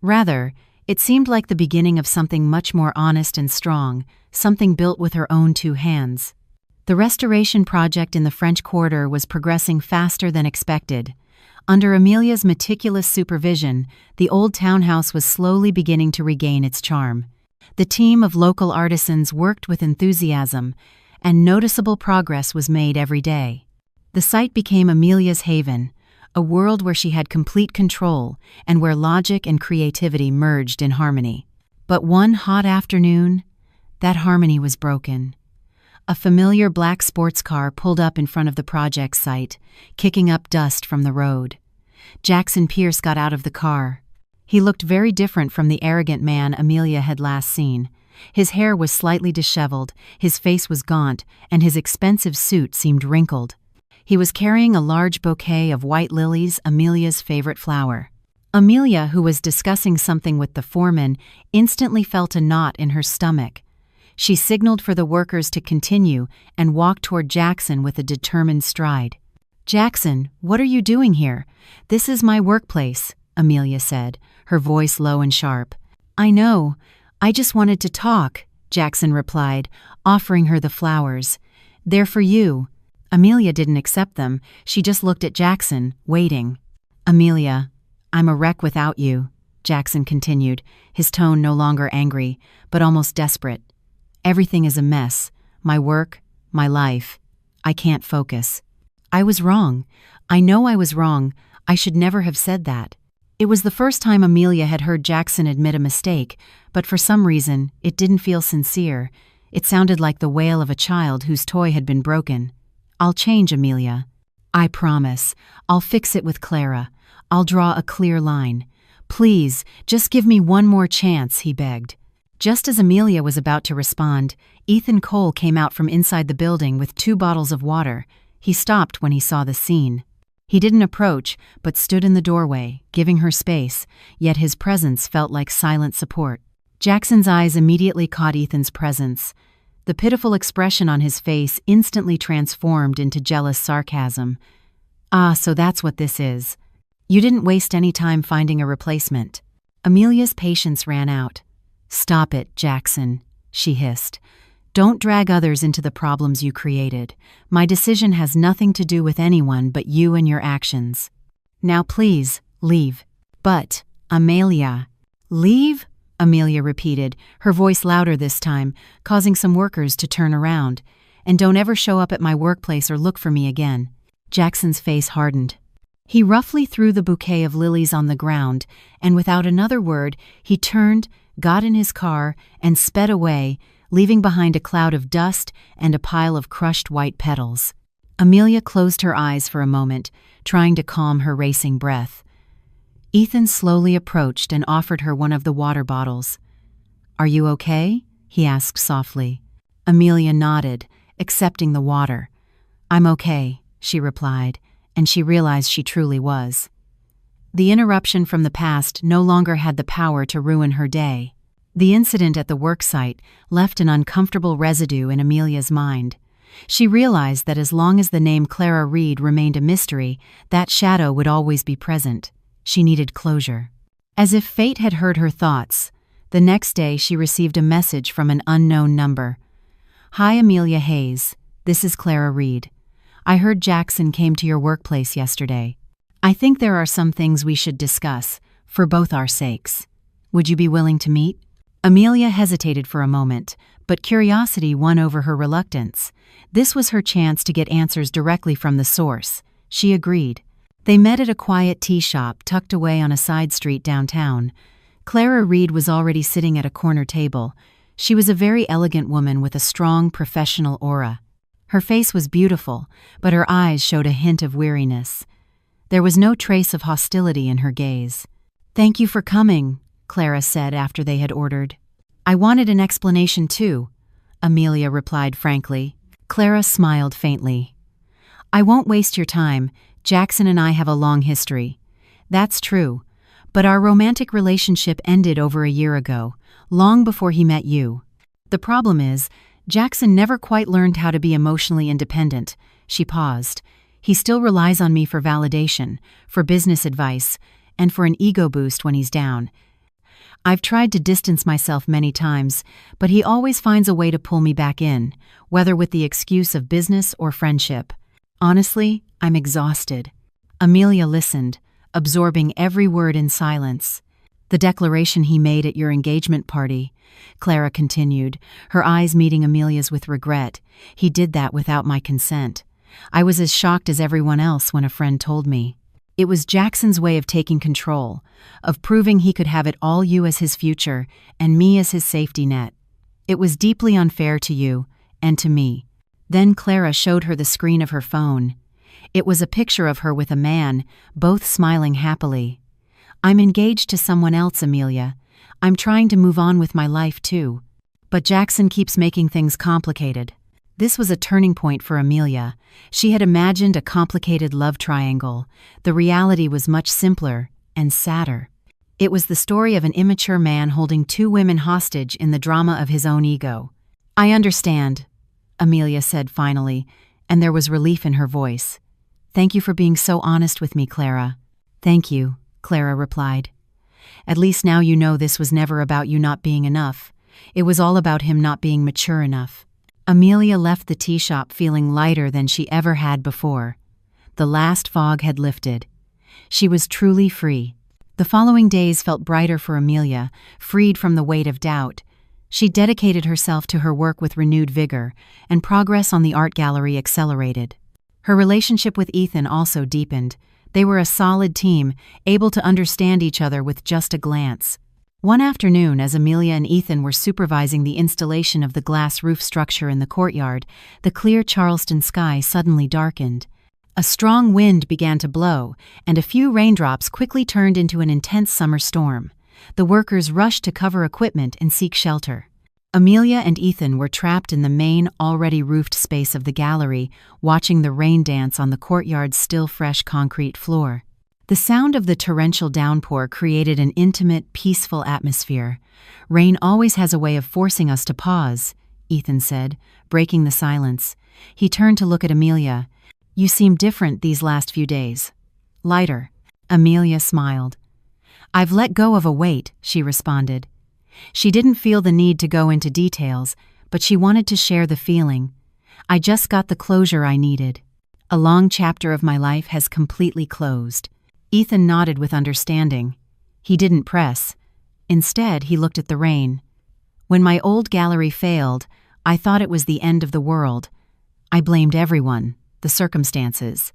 Rather, it seemed like the beginning of something much more honest and strong, something built with her own two hands. The restoration project in the French Quarter was progressing faster than expected. Under Amelia's meticulous supervision, the old townhouse was slowly beginning to regain its charm. The team of local artisans worked with enthusiasm, and noticeable progress was made every day. The site became Amelia's haven, a world where she had complete control and where logic and creativity merged in harmony. But one hot afternoon, that harmony was broken. A familiar black sports car pulled up in front of the project site, kicking up dust from the road. Jackson Pierce got out of the car. He looked very different from the arrogant man Amelia had last seen. His hair was slightly disheveled, his face was gaunt, and his expensive suit seemed wrinkled. He was carrying a large bouquet of white lilies, Amelia's favorite flower. Amelia, who was discussing something with the foreman, instantly felt a knot in her stomach. She signaled for the workers to continue and walked toward Jackson with a determined stride. "Jackson, what are you doing here? This is my workplace," Amelia said, her voice low and sharp. "I know. I just wanted to talk," Jackson replied, offering her the flowers. "They're for you." Amelia didn't accept them. She just looked at Jackson, waiting. "Amelia, I'm a wreck without you," Jackson continued, his tone no longer angry, but almost desperate. "Everything is a mess. My work, my life. I can't focus. I was wrong. I know I was wrong. I should never have said that." It was the first time Amelia had heard Jackson admit a mistake, but for some reason, it didn't feel sincere. It sounded like the wail of a child whose toy had been broken. "I'll change, Amelia. I promise. I'll fix it with Clara. I'll draw a clear line. Please, just give me one more chance," he begged. Just as Amelia was about to respond, Ethan Cole came out from inside the building with 2 bottles of water. He stopped when he saw the scene. He didn't approach, but stood in the doorway, giving her space, yet his presence felt like silent support. Jackson's eyes immediately caught Ethan's presence. The pitiful expression on his face instantly transformed into jealous sarcasm. "Ah, so that's what this is. You didn't waste any time finding a replacement." Amelia's patience ran out. "Stop it, Jackson," she hissed. Don't drag others into the problems you created. My decision has nothing to do with anyone but you and your actions. Now please, leave. But, Amelia. Leave? Amelia repeated, her voice louder this time, causing some workers to turn around. And don't ever show up at my workplace or look for me again. Jackson's face hardened. He roughly threw the bouquet of lilies on the ground, and without another word, he turned, got in his car, and sped away, leaving behind a cloud of dust and a pile of crushed white petals. Amelia closed her eyes for a moment, trying to calm her racing breath. Ethan slowly approached and offered her one of the water bottles. "Are you okay?" he asked softly. Amelia nodded, accepting the water. "I'm okay," she replied, and she realized she truly was. The interruption from the past no longer had the power to ruin her day. The incident at the worksite left an uncomfortable residue in Amelia's mind. She realized that as long as the name Clara Reed remained a mystery, that shadow would always be present. She needed closure. As if fate had heard her thoughts, the next day she received a message from an unknown number. "Hi, Amelia Hayes. This is Clara Reed. I heard Jackson came to your workplace yesterday. I think there are some things we should discuss, for both our sakes. Would you be willing to meet?" Amelia hesitated for a moment, but curiosity won over her reluctance. This was her chance to get answers directly from the source. She agreed. They met at a quiet tea shop tucked away on a side street downtown. Clara Reed was already sitting at a corner table. She was a very elegant woman with a strong professional aura. Her face was beautiful, but her eyes showed a hint of weariness. There was no trace of hostility in her gaze. "Thank you for coming," Clara said after they had ordered. "I wanted an explanation too," Amelia replied frankly. Clara smiled faintly. "I won't waste your time. Jackson and I have a long history." "That's true, but our romantic relationship ended over a year ago, long before he met you. The problem is, Jackson never quite learned how to be emotionally independent." She paused. "He still relies on me for validation, for business advice, and for an ego boost when he's down. I've tried to distance myself many times, but he always finds a way to pull me back in, whether with the excuse of business or friendship. Honestly, I'm exhausted." Amelia listened, absorbing every word in silence. "The declaration he made at your engagement party," Clara continued, her eyes meeting Amelia's with regret. "He did that without my consent. I was as shocked as everyone else when a friend told me. It was Jackson's way of taking control, of proving he could have it all, you as his future and me as his safety net. It was deeply unfair to you and to me." Then Clara showed her the screen of her phone. It was a picture of her with a man, both smiling happily. "I'm engaged to someone else, Amelia. I'm trying to move on with my life too. But Jackson keeps making things complicated." This was a turning point for Amelia. She had imagined a complicated love triangle. The reality was much simpler and sadder. It was the story of an immature man holding two women hostage in the drama of his own ego. "I understand," Amelia said finally, and there was relief in her voice. "Thank you for being so honest with me, Clara." "Thank you," Clara replied. "At least now you know this was never about you not being enough. It was all about him not being mature enough." Amelia left the tea shop feeling lighter than she ever had before. The last fog had lifted. She was truly free. The following days felt brighter for Amelia, freed from the weight of doubt. She dedicated herself to her work with renewed vigor, and progress on the art gallery accelerated. Her relationship with Ethan also deepened. They were a solid team, able to understand each other with just a glance. One afternoon, as Amelia and Ethan were supervising the installation of the glass roof structure in the courtyard, the clear Charleston sky suddenly darkened. A strong wind began to blow, and a few raindrops quickly turned into an intense summer storm. The workers rushed to cover equipment and seek shelter. Amelia and Ethan were trapped in the main, already roofed space of the gallery, watching the rain dance on the courtyard's still fresh concrete floor. The sound of the torrential downpour created an intimate, peaceful atmosphere. "Rain always has a way of forcing us to pause," Ethan said, breaking the silence. He turned to look at Amelia. "You seem different these last few days." "Lighter." Amelia smiled. "I've let go of a weight," she responded. She didn't feel the need to go into details, but she wanted to share the feeling. I just got the closure I needed. A long chapter of my life has completely closed. Ethan nodded with understanding. He didn't press. Instead, he looked at the rain. When my old gallery failed, I thought it was the end of the world. I blamed everyone, the circumstances.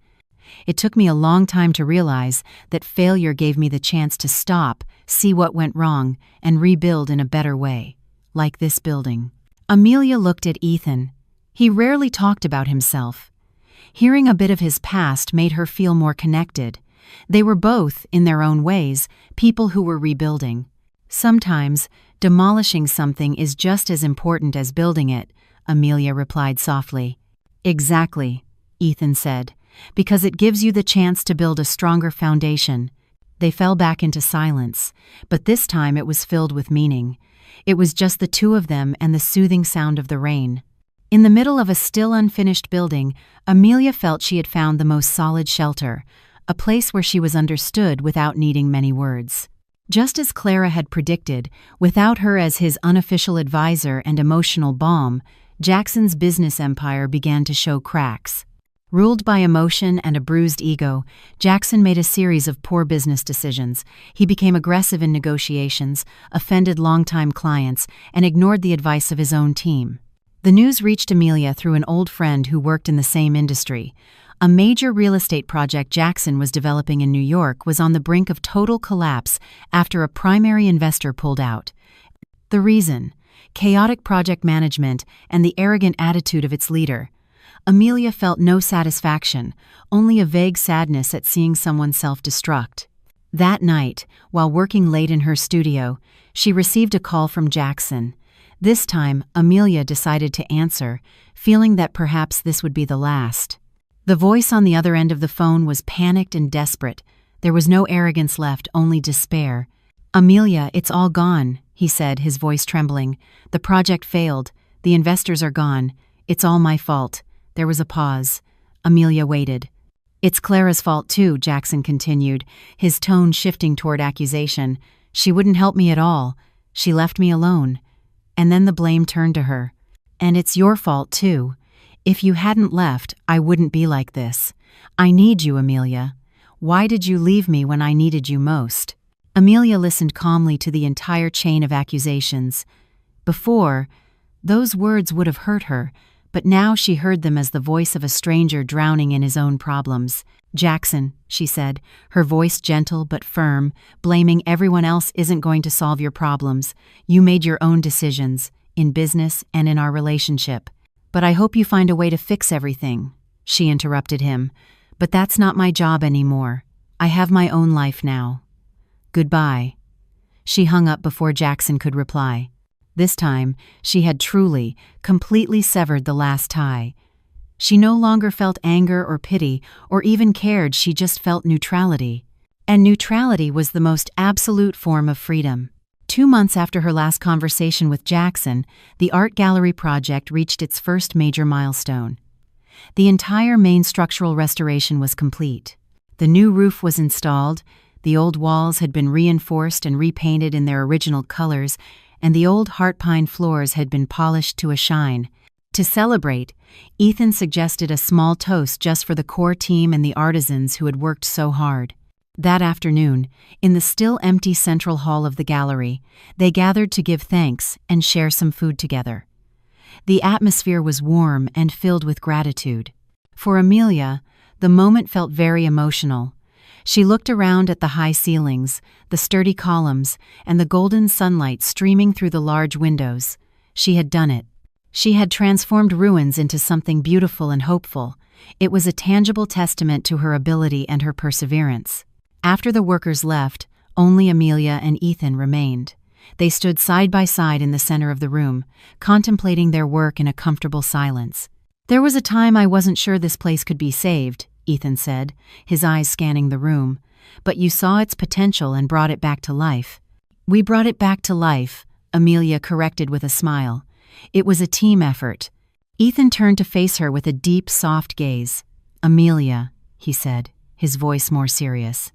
It took me a long time to realize that failure gave me the chance to stop, see what went wrong, and rebuild in a better way, like this building. Amelia looked at Ethan. He rarely talked about himself. Hearing a bit of his past made her feel more connected. They were both, in their own ways, people who were rebuilding. Sometimes, demolishing something is just as important as building it, Amelia replied softly. Exactly, Ethan said, because it gives you the chance to build a stronger foundation. They fell back into silence, but this time it was filled with meaning. It was just the two of them and the soothing sound of the rain. In the middle of a still unfinished building, Amelia felt she had found the most solid shelter, a place where she was understood without needing many words. Just as Clara had predicted, without her as his unofficial advisor and emotional balm, Jackson's business empire began to show cracks. Ruled by emotion and a bruised ego, Jackson made a series of poor business decisions. He became aggressive in negotiations, offended longtime clients, and ignored the advice of his own team. The news reached Amelia through an old friend who worked in the same industry. A major real estate project Jackson was developing in New York was on the brink of total collapse after a primary investor pulled out. The reason? Chaotic project management and the arrogant attitude of its leader. Amelia felt no satisfaction, only a vague sadness at seeing someone self-destruct. That night, while working late in her studio, she received a call from Jackson. This time, Amelia decided to answer, feeling that perhaps this would be the last. The voice on the other end of the phone was panicked and desperate. There was no arrogance left, only despair. "Amelia, it's all gone," he said, his voice trembling. "The project failed. The investors are gone. It's all my fault." There was a pause. Amelia waited. "It's Clara's fault too," Jackson continued, his tone shifting toward accusation. "She wouldn't help me at all. She left me alone." And then the blame turned to her. "And it's your fault too. If you hadn't left, I wouldn't be like this. I need you, Amelia. Why did you leave me when I needed you most?" Amelia listened calmly to the entire chain of accusations. Before, those words would have hurt her, but now she heard them as the voice of a stranger drowning in his own problems. "Jackson," she said, her voice gentle but firm, "blaming everyone else isn't going to solve your problems. You made your own decisions, in business and in our relationship. But I hope you find a way to fix everything." She interrupted him. "But that's not my job anymore. I have my own life now. Goodbye." She hung up before Jackson could reply. This time, she had truly, completely severed the last tie. She no longer felt anger or pity or even cared, she just felt neutrality. And neutrality was the most absolute form of freedom. 2 months after her last conversation with Jackson, the art gallery project reached its first major milestone. The entire main structural restoration was complete. The new roof was installed, the old walls had been reinforced and repainted in their original colors, and the old heart pine floors had been polished to a shine. To celebrate, Ethan suggested a small toast just for the core team and the artisans who had worked so hard. That afternoon, in the still empty central hall of the gallery, they gathered to give thanks and share some food together. The atmosphere was warm and filled with gratitude. For Amelia, the moment felt very emotional. She looked around at the high ceilings, the sturdy columns, and the golden sunlight streaming through the large windows. She had done it. She had transformed ruins into something beautiful and hopeful. It was a tangible testament to her ability and her perseverance. After the workers left, only Amelia and Ethan remained. They stood side by side in the center of the room, contemplating their work in a comfortable silence. "There was a time I wasn't sure this place could be saved," Ethan said, his eyes scanning the room. "But you saw its potential and brought it back to life." "We brought it back to life," Amelia corrected with a smile. "It was a team effort." Ethan turned to face her with a deep, soft gaze. "Amelia," he said, his voice more serious.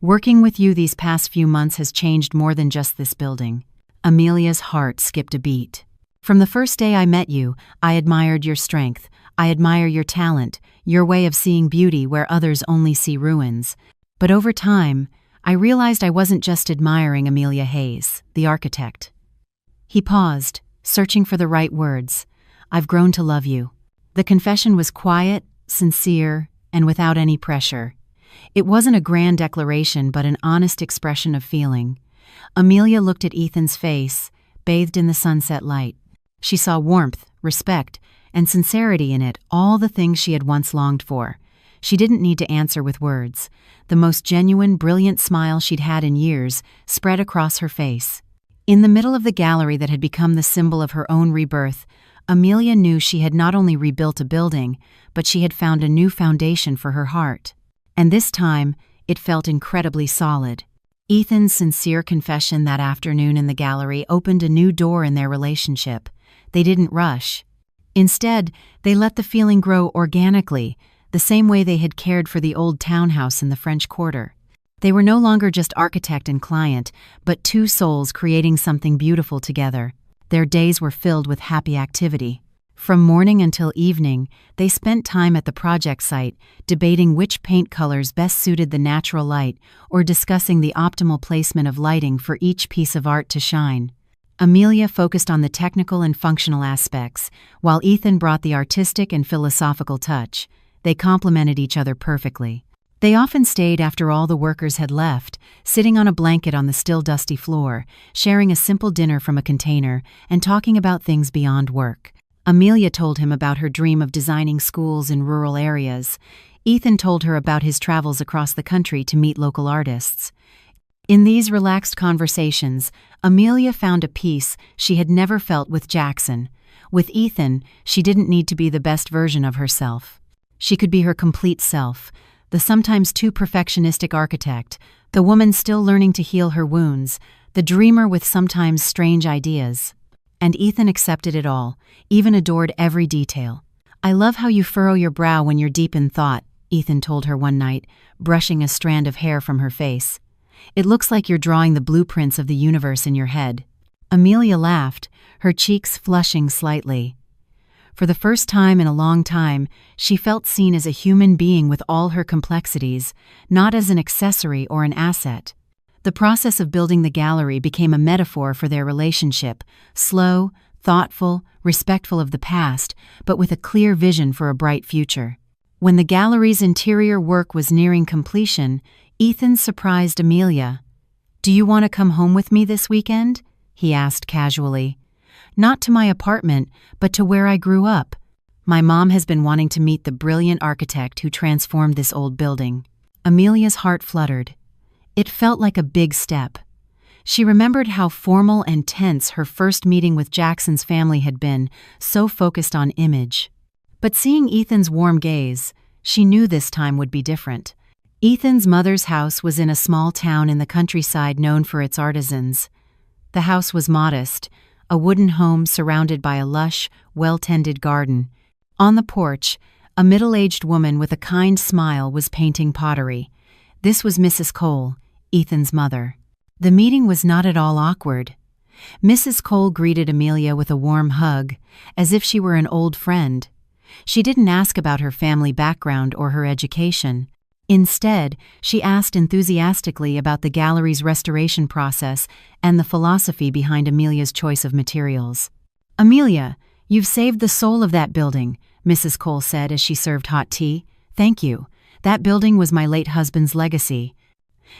"Working with you these past few months has changed more than just this building." Amelia's heart skipped a beat. From the first day I met you, I admired your strength. I admire your talent, your way of seeing beauty where others only see ruins. But over time, I realized I wasn't just admiring Amelia Hayes, the architect. He paused, searching for the right words. I've grown to love you. The confession was quiet, sincere, and without any pressure. It wasn't a grand declaration, but an honest expression of feeling. Amelia looked at Ethan's face, bathed in the sunset light. She saw warmth, respect, and sincerity in it, all the things she had once longed for. She didn't need to answer with words. The most genuine, brilliant smile she'd had in years spread across her face. In the middle of the gallery that had become the symbol of her own rebirth, Amelia knew she had not only rebuilt a building, but she had found a new foundation for her heart. And this time, it felt incredibly solid. Ethan's sincere confession that afternoon in the gallery opened a new door in their relationship. They didn't rush. Instead, they let the feeling grow organically, the same way they had cared for the old townhouse in the French Quarter. They were no longer just architect and client, but two souls creating something beautiful together. Their days were filled with happy activity. From morning until evening, they spent time at the project site, debating which paint colors best suited the natural light or discussing the optimal placement of lighting for each piece of art to shine. Amelia focused on the technical and functional aspects, while Ethan brought the artistic and philosophical touch. They complemented each other perfectly. They often stayed after all the workers had left, sitting on a blanket on the still dusty floor, sharing a simple dinner from a container, and talking about things beyond work. Amelia told him about her dream of designing schools in rural areas. Ethan told her about his travels across the country to meet local artists. In these relaxed conversations, Amelia found a peace she had never felt with Jackson. With Ethan, she didn't need to be the best version of herself. She could be her complete self, the sometimes too perfectionistic architect, the woman still learning to heal her wounds, the dreamer with sometimes strange ideas. And Ethan accepted it all, even adored every detail. I love how you furrow your brow when you're deep in thought, Ethan told her one night, brushing a strand of hair from her face. It looks like you're drawing the blueprints of the universe in your head. Amelia laughed, her cheeks flushing slightly. For the first time in a long time, she felt seen as a human being with all her complexities, not as an accessory or an asset. The process of building the gallery became a metaphor for their relationship, slow, thoughtful, respectful of the past, but with a clear vision for a bright future. When the gallery's interior work was nearing completion, Ethan surprised Amelia. "Do you want to come home with me this weekend?" he asked casually. "Not to my apartment, but to where I grew up. My mom has been wanting to meet the brilliant architect who transformed this old building." Amelia's heart fluttered. It felt like a big step. She remembered how formal and tense her first meeting with Jackson's family had been, so focused on image. But seeing Ethan's warm gaze, she knew this time would be different. Ethan's mother's house was in a small town in the countryside known for its artisans. The house was modest, a wooden home surrounded by a lush, well-tended garden. On the porch, a middle-aged woman with a kind smile was painting pottery. This was Mrs. Cole, Ethan's mother. The meeting was not at all awkward. Mrs. Cole greeted Amelia with a warm hug, as if she were an old friend. She didn't ask about her family background or her education. Instead, she asked enthusiastically about the gallery's restoration process and the philosophy behind Amelia's choice of materials. "Amelia, you've saved the soul of that building," Mrs. Cole said as she served hot tea. "Thank you. That building was my late husband's legacy.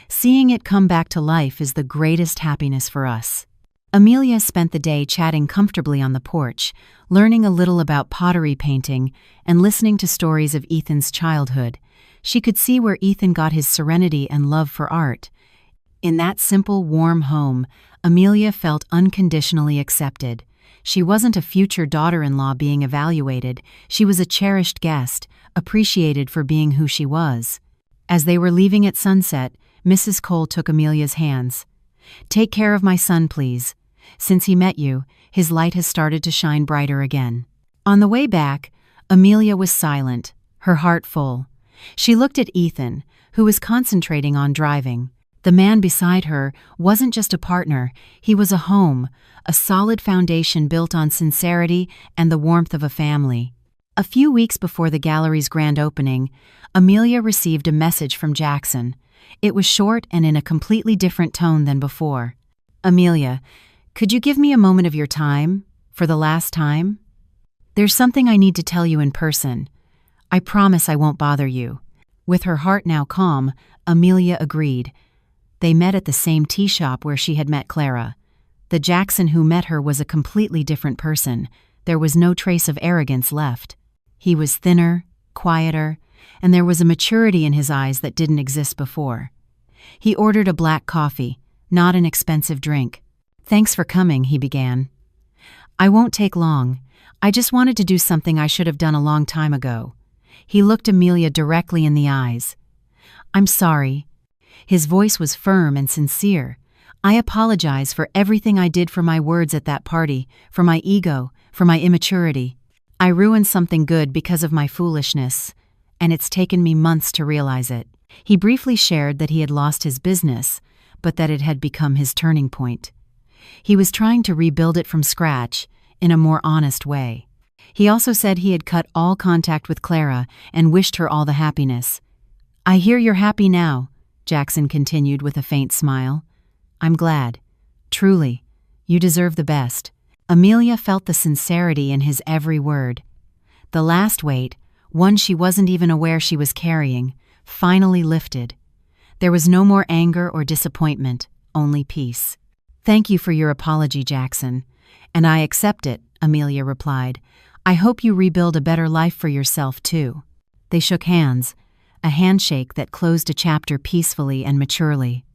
Seeing it come back to life is the greatest happiness for us." Amelia spent the day chatting comfortably on the porch, learning a little about pottery painting and listening to stories of Ethan's childhood. She could see where Ethan got his serenity and love for art. In that simple, warm home, Amelia felt unconditionally accepted. She wasn't a future daughter-in-law being evaluated. She was a cherished guest, appreciated for being who she was. As they were leaving at sunset, Mrs. Cole took Amelia's hands. "Take care of my son, please. Since he met you, his light has started to shine brighter again." On the way back, Amelia was silent, her heart full. She looked at Ethan, who was concentrating on driving. The man beside her wasn't just a partner, he was a home, a solid foundation built on sincerity and the warmth of a family. A few weeks before the gallery's grand opening, Amelia received a message from Jackson. It was short and in a completely different tone than before. "Amelia, could you give me a moment of your time, for the last time? There's something I need to tell you in person. I promise I won't bother you." With her heart now calm, Amelia agreed. They met at the same tea shop where she had met Clara. The Jackson who met her was a completely different person. There was no trace of arrogance left. He was thinner, quieter, and there was a maturity in his eyes that didn't exist before. He ordered a black coffee, not an expensive drink. "Thanks for coming," he began. "I won't take long. I just wanted to do something I should have done a long time ago." He looked Amelia directly in the eyes. "I'm sorry." His voice was firm and sincere. "I apologize for everything I did, for my words at that party, for my ego, for my immaturity. I ruined something good because of my foolishness, and it's taken me months to realize it." He briefly shared that he had lost his business, but that it had become his turning point. He was trying to rebuild it from scratch, in a more honest way. He also said he had cut all contact with Clara and wished her all the happiness. "I hear you're happy now," Jackson continued with a faint smile. "I'm glad. Truly, you deserve the best." Amelia felt the sincerity in his every word. The last weight, one she wasn't even aware she was carrying, finally lifted. There was no more anger or disappointment, only peace. "Thank you for your apology, Jackson. And I accept it," Amelia replied. "I hope you rebuild a better life for yourself, too." They shook hands, a handshake that closed a chapter peacefully and maturely.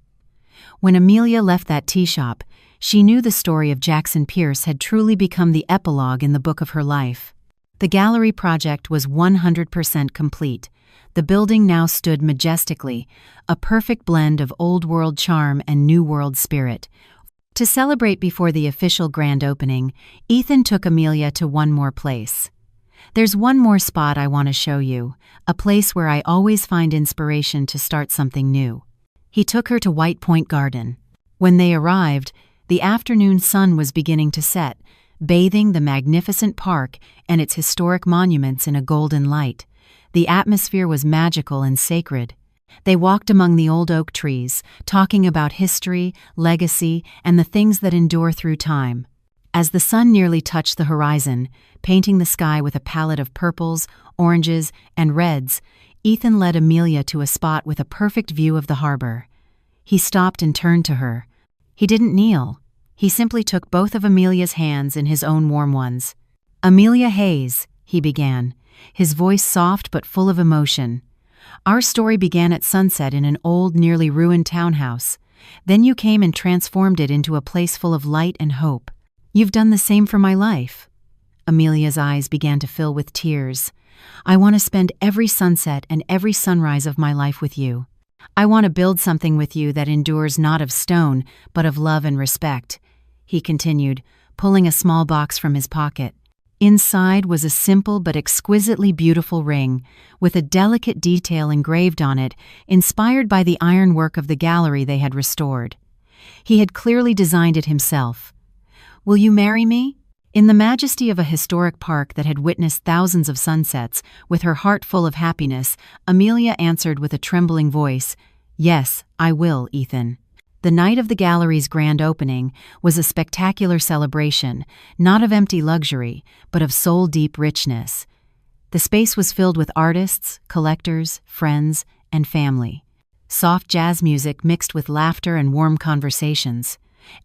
When Amelia left that tea shop, she knew the story of Jackson Pierce had truly become the epilogue in the book of her life. The gallery project was 100% complete. The building now stood majestically, a perfect blend of old-world charm and new-world spirit. To celebrate before the official grand opening, Ethan took Amelia to one more place. "There's one more spot I want to show you, a place where I always find inspiration to start something new." He took her to White Point Garden. When they arrived, the afternoon sun was beginning to set, bathing the magnificent park and its historic monuments in a golden light. The atmosphere was magical and sacred. They walked among the old oak trees, talking about history, legacy, and the things that endure through time. As the sun nearly touched the horizon, painting the sky with a palette of purples, oranges, and reds, Ethan led Amelia to a spot with a perfect view of the harbor. He stopped and turned to her. He didn't kneel. He simply took both of Amelia's hands in his own warm ones. "Amelia Hayes," he began, his voice soft but full of emotion. "Our story began at sunset in an old, nearly ruined townhouse. Then you came and transformed it into a place full of light and hope. You've done the same for my life." Amelia's eyes began to fill with tears. "I want to spend every sunset and every sunrise of my life with you. I want to build something with you that endures not of stone, but of love and respect," he continued, pulling a small box from his pocket. Inside was a simple but exquisitely beautiful ring, with a delicate detail engraved on it, inspired by the ironwork of the gallery they had restored. He had clearly designed it himself. "Will you marry me?" In the majesty of a historic park that had witnessed thousands of sunsets, with her heart full of happiness, Amelia answered with a trembling voice, "Yes, I will, Ethan." The night of the gallery's grand opening was a spectacular celebration, not of empty luxury, but of soul-deep richness. The space was filled with artists, collectors, friends, and family. Soft jazz music mixed with laughter and warm conversations.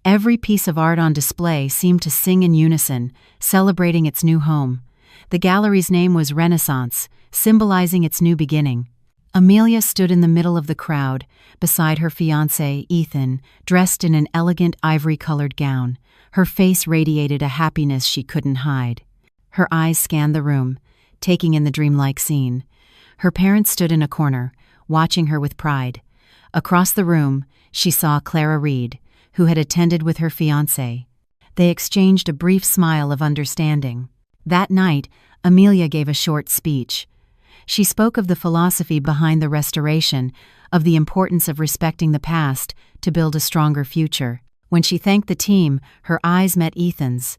Every piece of art on display seemed to sing in unison, celebrating its new home. The gallery's name was Renaissance, symbolizing its new beginning. Amelia stood in the middle of the crowd, beside her fiancé, Ethan, dressed in an elegant ivory-colored gown. Her face radiated a happiness she couldn't hide. Her eyes scanned the room, taking in the dreamlike scene. Her parents stood in a corner, watching her with pride. Across the room, she saw Clara Reed, who had attended with her fiancé. They exchanged a brief smile of understanding. That night, Amelia gave a short speech. She spoke of the philosophy behind the restoration, of the importance of respecting the past to build a stronger future. When she thanked the team, her eyes met Ethan's.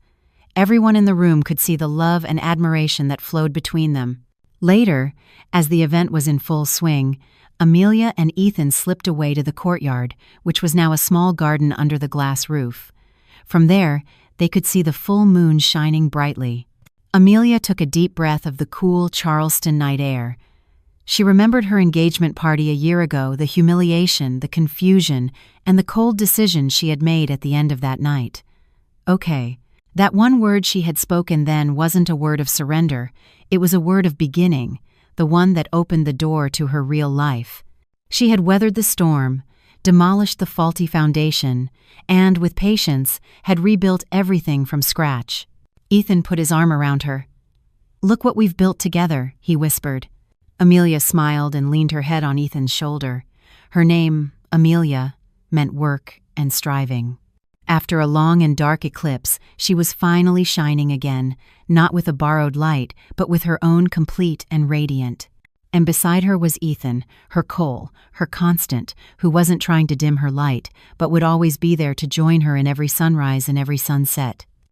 Everyone in the room could see the love and admiration that flowed between them. Later, as the event was in full swing, Amelia and Ethan slipped away to the courtyard, which was now a small garden under the glass roof. From there, they could see the full moon shining brightly. Amelia took a deep breath of the cool Charleston night air. She remembered her engagement party a year ago, the humiliation, the confusion, and the cold decision she had made at the end of that night. Okay, that one word she had spoken then wasn't a word of surrender, it was a word of beginning, the one that opened the door to her real life. She had weathered the storm, demolished the faulty foundation, and, with patience, had rebuilt everything from scratch. Ethan put his arm around her. "Look what we've built together," he whispered. Amelia smiled and leaned her head on Ethan's shoulder. Her name, Amelia, meant work and striving. After a long and dark eclipse, she was finally shining again, not with a borrowed light, but with her own complete and radiant. And beside her was Ethan, her coal, her constant, who wasn't trying to dim her light, but would always be there to join her in every sunrise and every sunset.